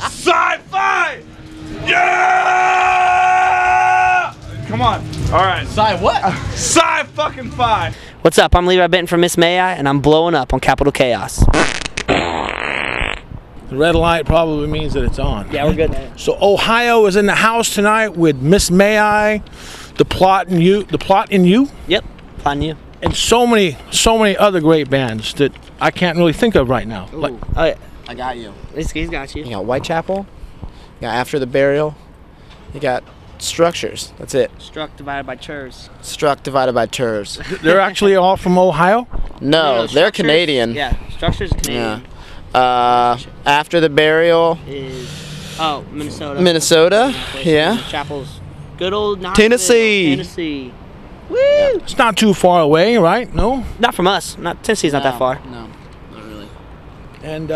Sci-fi! Yeah! Come on. All right. Sci what? Sci-fucking-fi. What's up? I'm Levi Benton from MISSMAYI, and I'm blowing up on Capital Chaos. The red light probably means that it's on. Yeah, we're good. So Ohio is in the house tonight with MISSMAYI, The Plot in You. Yep, Plotting You. And so many other great bands that I can't really think of right now. Like, Oh, yeah. I got you. He's got you. You got Whitechapel. You got After the Burial. You got Structures. That's it. Struck divided by churs. Struck divided by Turs. they're actually all from Ohio? No, they're Structures- Canadian. Yeah, Structures is Canadian. Yeah. After the Burial. Minnesota. Minnesota. Yeah. Chapel's good old Knoxville, Tennessee. Tennessee. Woo! It's not too far away, right? No? Not from us. Tennessee's not that far. No, not really. And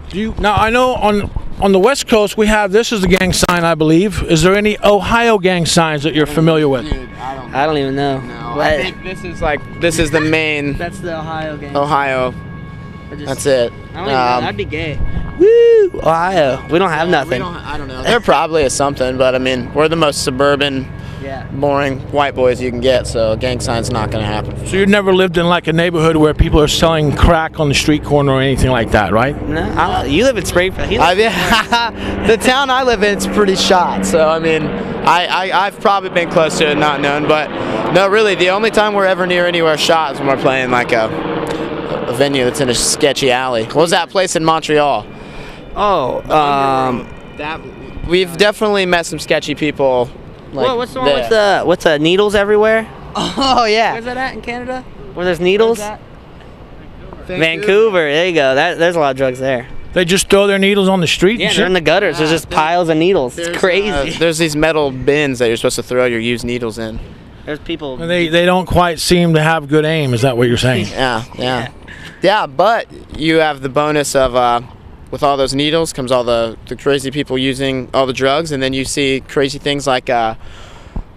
do you now? I know on the West Coast we have this as the gang sign, I believe. Is there any Ohio gang signs that you're familiar with? Dude, I don't even know. No, I think this is the main That's the Ohio game. Ohio. That's it. I don't even know. That'd be gay. Woo! Ohio. We don't have nothing. I don't know. There probably is something, but I mean, we're the most suburban, boring white boys you can get, so gang sign's not going to happen. So you've never lived in like a neighborhood where people are selling crack on the street corner or anything like that, right? No, you live in Springfield. The town I live in is pretty shot, so I mean, I've probably been close to it, not known, but no, really, the only time we're ever near anywhere shot is when we're playing like a venue that's in a sketchy alley. What was that place in Montreal? Oh, we've definitely met some sketchy people. Like, what's the one with the needles everywhere? Oh yeah. Where's that at in Canada? Where there's needles? Vancouver. There you go. There's a lot of drugs there. They just throw their needles on the street? Yeah, and they're in the gutters. There's just piles of needles. It's crazy. There's these metal bins that you're supposed to throw your used needles in. There's people. And they don't quite seem to have good aim. Is that what you're saying? Yeah, but you have the bonus of with all those needles comes all the crazy people using all the drugs, and then you see crazy things like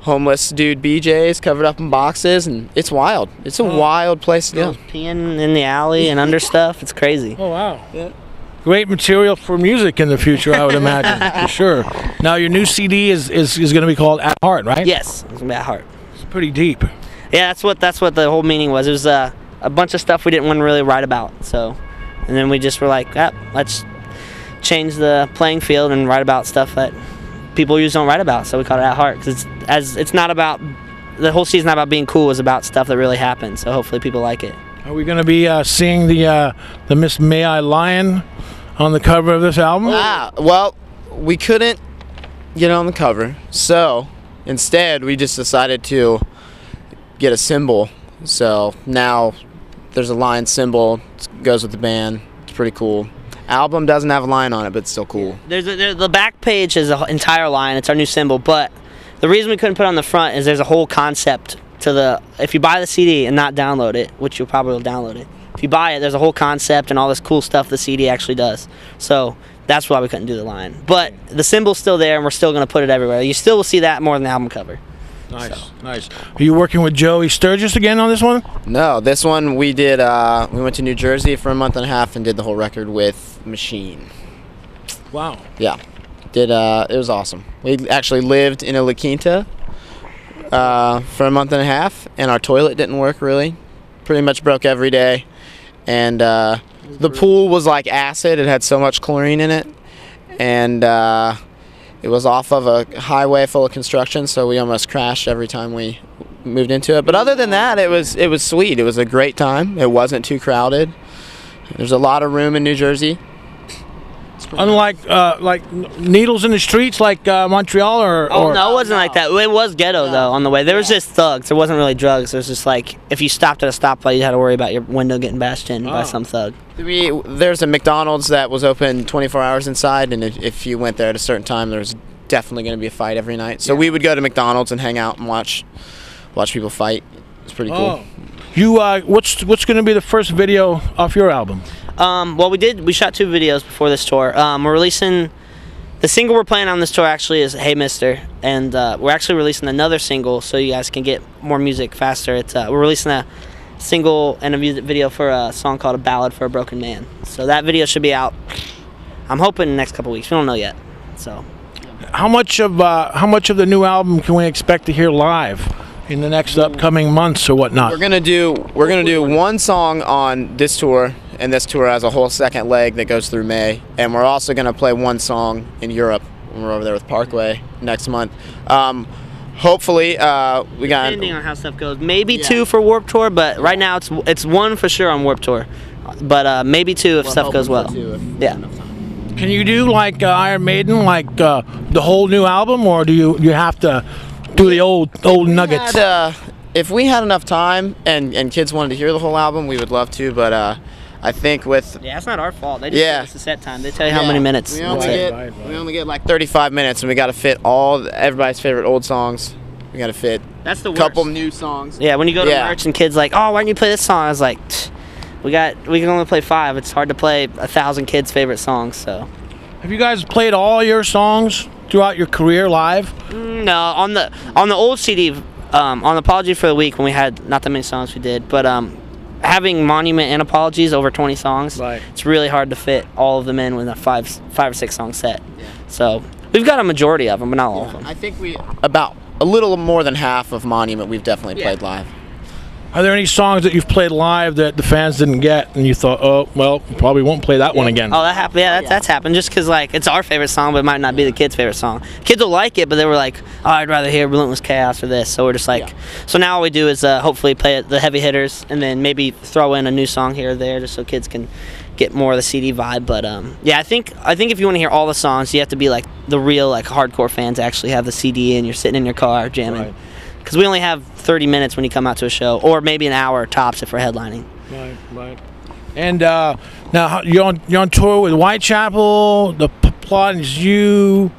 homeless dude BJs covered up in boxes, and it's wild. It's a wild place to go. Peeing in the alley and under stuff. It's crazy. Oh wow. Yeah. Great material for music in the future, I would imagine, for sure. Now your new CD is going to be called At Heart, right? Yes, it's gonna be At Heart. It's pretty deep. Yeah, that's what the whole meaning was. It was a bunch of stuff we didn't want to really write about. So, and then we just were like, let's change the playing field and write about stuff that people usually don't write about. So we called it At Heart because it's not about, the whole season's not about being cool. It's about stuff that really happened. So hopefully people like it. Are we going to be seeing the MISSMAYI lion on the cover of this album? Well, we couldn't get on the cover, so instead we just decided to get a symbol. So now there's a lion symbol. It goes with the band. It's pretty cool. Album doesn't have a lion on it, but it's still cool. The back page is an entire lion. It's our new symbol, but the reason we couldn't put it on the front is there's a whole concept to if you buy the CD and not download it, which you'll probably will download it. If you buy it, there's a whole concept and all this cool stuff the CD actually does. So that's why we couldn't do the lion. But the symbol's still there, and we're still going to put it everywhere. You still will see that more than the album cover. Nice, nice. Are you working with Joey Sturgis again on this one? No, this one we did, we went to New Jersey for a month and a half and did the whole record with Machine. Wow. Yeah. It was awesome. We actually lived in a La Quinta for a month and a half, and our toilet didn't work really. Pretty much broke every day. And the pool was like acid. It had so much chlorine in it. And it was off of a highway full of construction, so we almost crashed every time we moved into it. But other than that, it was sweet. It was a great time. It wasn't too crowded. There's a lot of room in New Jersey. Unlike like needles in the streets like Montreal or no, it wasn't like that. It was ghetto though on the way. There was just thugs. There wasn't really drugs. It was just like if you stopped at a stoplight, you had to worry about your window getting bashed in by some thug. There's a McDonald's that was open 24 hours inside, and if you went there at a certain time, there was definitely going to be a fight every night. So we would go to McDonald's and hang out and watch people fight. It's pretty cool. You what's going to be the first video off your album? Well, we shot 2 videos before this tour. We're releasing, the single we're playing on this tour actually is Hey Mister, and we're actually releasing another single so you guys can get more music faster. We're releasing single and a music video for a song called "A Ballad for a Broken Man." So that video should be out. I'm hoping in the next couple weeks. We don't know yet. So. How much of the new album can we expect to hear live in the next upcoming months or whatnot? We're gonna do one song on this tour, and this tour has a whole second leg that goes through May. And we're also gonna play one song in Europe when we're over there with Parkway next month. Hopefully, we got. Depending on how stuff goes, maybe 2 for Warped Tour, but right now it's 1 for sure on Warped Tour, but maybe 2 if stuff goes well. Yeah. Can you do like Iron Maiden, like the whole new album, or do you have to do the old nuggets? If we had enough time and kids wanted to hear the whole album, we would love to. But I think with it's not our fault. They just give us the set time. They tell you how many minutes. We only get like 35 minutes, and we got to fit everybody's favorite old songs. We got to fit. That's the worst. Couple new songs. Yeah, when you go to merch and kids like, oh, why don't you play this song? I was like. We can only play 5. It's hard to play 1,000 kids' favorite songs. So, have you guys played all your songs throughout your career live? No, on the old CD, on Apology for the Week when we had not that many songs we did, but having Monument and Apologies over 20 songs, it's really hard to fit all of them in with a 5 or 6 song set. Yeah. So we've got a majority of them, but not all of them. I think about a little more than half of Monument we've definitely played live. Are there any songs that you've played live that the fans didn't get, and you thought, oh, well, probably won't play that one again? Oh, that happened. Yeah, that's happened. Just because like it's our favorite song, but it might not be the kids' favorite song. Kids will like it, but they were like, oh, I'd rather hear Relentless Chaos or this. So we're just like, so now all we do is hopefully play the heavy hitters, and then maybe throw in a new song here or there, just so kids can get more of the CD vibe. But yeah, I think if you want to hear all the songs, you have to be like the real like hardcore fans actually have the CD, and you're sitting in your car jamming. Right. Because we only have 30 minutes when you come out to a show, or maybe an hour tops if we're headlining. Right. And now you're on tour with Whitechapel, the Plot is You,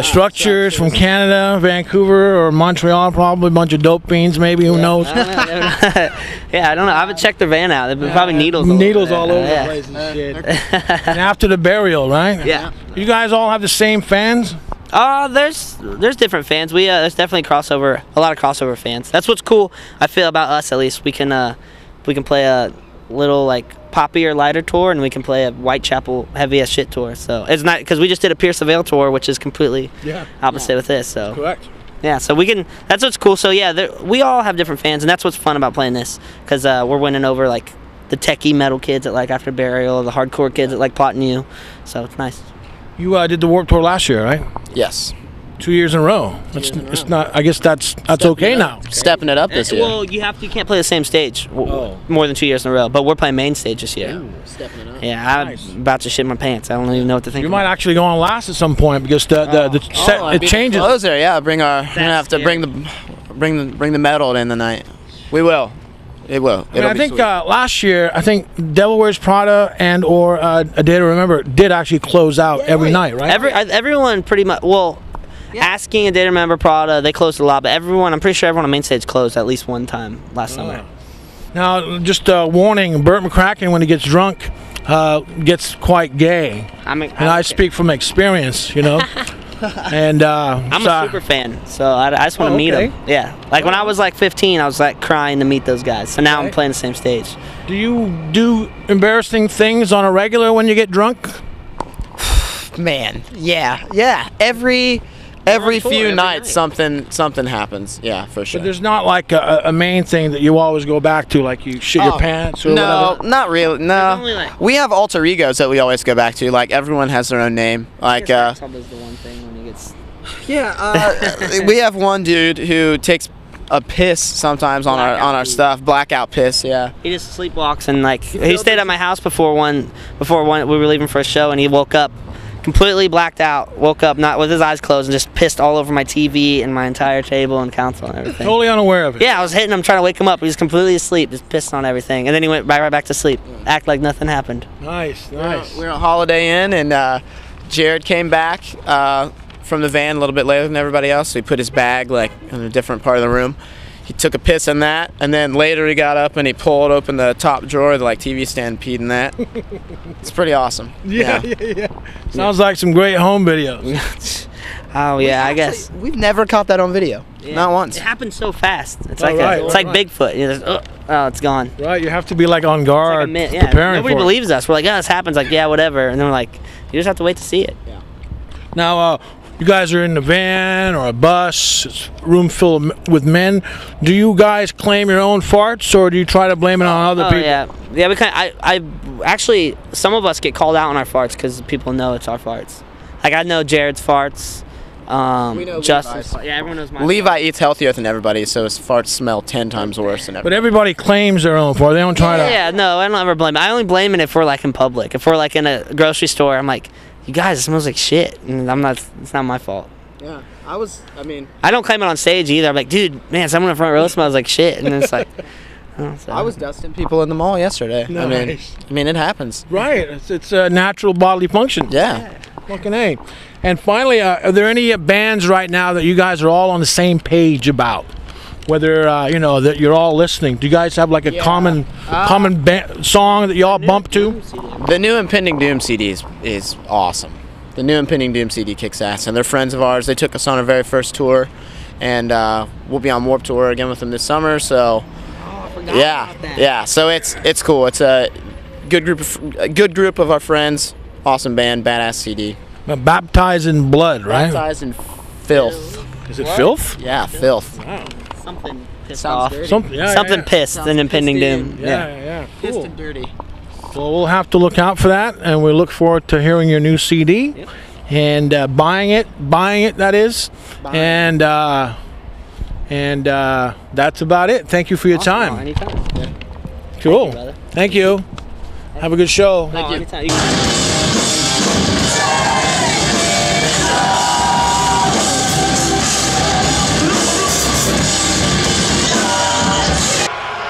Structures from Canada, Vancouver, or Montreal, probably a bunch of dope fiends, maybe, who knows? Yeah, I don't know. I haven't checked their van out. They've been probably needles all over the place and shit. And After the Burial, right? Yeah. You guys all have the same fans? There's different fans. There's definitely a lot of crossover fans. That's what's cool. I feel about us at least. We can play a little like poppier, lighter tour, and we can play a Whitechapel heavy as shit tour. So it's not because we just did a Pierce the Veil tour, which is completely opposite with this. So correct. Yeah, so we can. That's what's cool. So yeah, we all have different fans, and that's what's fun about playing this, because we're winning over like the techie metal kids that like After Burial, the hardcore kids that like Plot and You. So it's nice. You did the Warped Tour last year, right? Yes. 2 years in a row. It's not. I guess that's okay now. Stepping it up this year. Well, you can't play the same stage more than 2 years in a row. But we're playing main stage this year. Ooh, stepping it up. Yeah, I'm about to shit my pants. I don't even know what to think. You might actually go on last at some point because the set it changes. Closer, yeah. We're gonna have to bring the metal in the night. We will. It will. I think last year, Devil Wears Prada and or A Day to Remember did actually close out every night, right? Everyone pretty much. Well, Asking, A Day to Remember, Prada, they closed a lot, but I'm pretty sure everyone on main stage closed at least one time last summer. Now, just warning: Burt McCracken, when he gets drunk, gets quite gay. I speak from experience, you know. And I'm a super fan, so I just want to meet them. Yeah, like when I was like 15, I was like crying to meet those guys. So now I'm playing the same stage. Do you do embarrassing things on a regular when you get drunk? Man, yeah. Every few nights something happens. Yeah, for sure. But there's not like a main thing that you always go back to, like you shit your pants or whatever? No, not really. No. We have alter egos that we always go back to. Like everyone has their own name. Like Axel does the one thing when he gets. Yeah. We have one dude who takes a piss sometimes on our stuff. Blackout piss. Yeah. He just sleepwalks, and like he stayed at my house before one we were leaving for a show, and he woke up completely blacked out, woke up not with his eyes closed, and just pissed all over my TV and my entire table and console and everything. Totally unaware of it. Yeah, I was hitting him trying to wake him up. He was completely asleep, just pissed on everything, and then he went right back to sleep. Act like nothing happened. Nice. We were on Holiday Inn, and Jared came back from the van a little bit later than everybody else. So he put his bag like in a different part of the room. He took a piss in that, and then later he got up and he pulled open the top drawer, the like TV stand, peed in that. It's pretty awesome. Yeah. Sounds like some great home videos. Oh yeah, I guess we've never caught that on video. Not once. It happened so fast. It's like Bigfoot. You know, oh, it's gone. Right, you have to be like on guard, Like yeah, preparing nobody for believes us. We're like, oh, this happens. Like, yeah, whatever. And then we're like, you just have to wait to see it. Yeah. Now, you guys are in a van or a bus, it's a room filled with men. Do you guys claim your own farts, or do you try to blame it on other people? Yeah. We kind. I actually, some of us get called out on our farts because people know it's our farts. Like I know Jared's farts. We know Justin's. Yeah, everyone knows mine. Levi eats healthier than everybody, so his farts smell 10 times worse than everybody. But everybody claims their own fart. They don't try to. Yeah, no, I don't ever blame it. I only blame it if we're like in public. If we're like in a grocery store, I'm like, you guys, it smells like shit. And I'm not. It's not my fault. Yeah, I mean. I don't claim it on stage either. I'm like, dude, man, someone in the front row smells like shit, and it's like. Oh, so. I was dusting people in the mall yesterday. Nice. I mean, it happens. Right, it's a natural bodily function. Yeah. Fucking A. And finally, are there any bands right now that you guys are all on the same page about? Whether you know that you're all listening. Do you guys have like a common song that you all bump to? The new Impending Doom CD is awesome. The new Impending Doom CD kicks ass, and they're friends of ours. They took us on our very first tour, and we'll be on Warped Tour again with them this summer. So, yeah. So it's cool. It's a good group of our friends. Awesome band, badass CD. Baptized in blood, right? Baptized in filth. Is it filth? Yeah, filth. Wow. Something pissed Sounds off. dirty. Something pissed and impending doom. Yeah. Pissed Cool. and dirty. Well, we'll have to look out for that, and we look forward to hearing your new CD and buying it. That is, and that's about it. Thank you for your time. Anytime. Yeah. Cool. Thank you. Have a good show. Thank you. Anytime.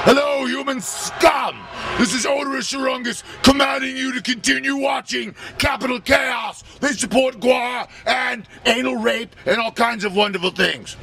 Hello, human scum! This is Odorous Shurungus commanding you to continue watching Capital Chaos. They support Guar and anal rape and all kinds of wonderful things.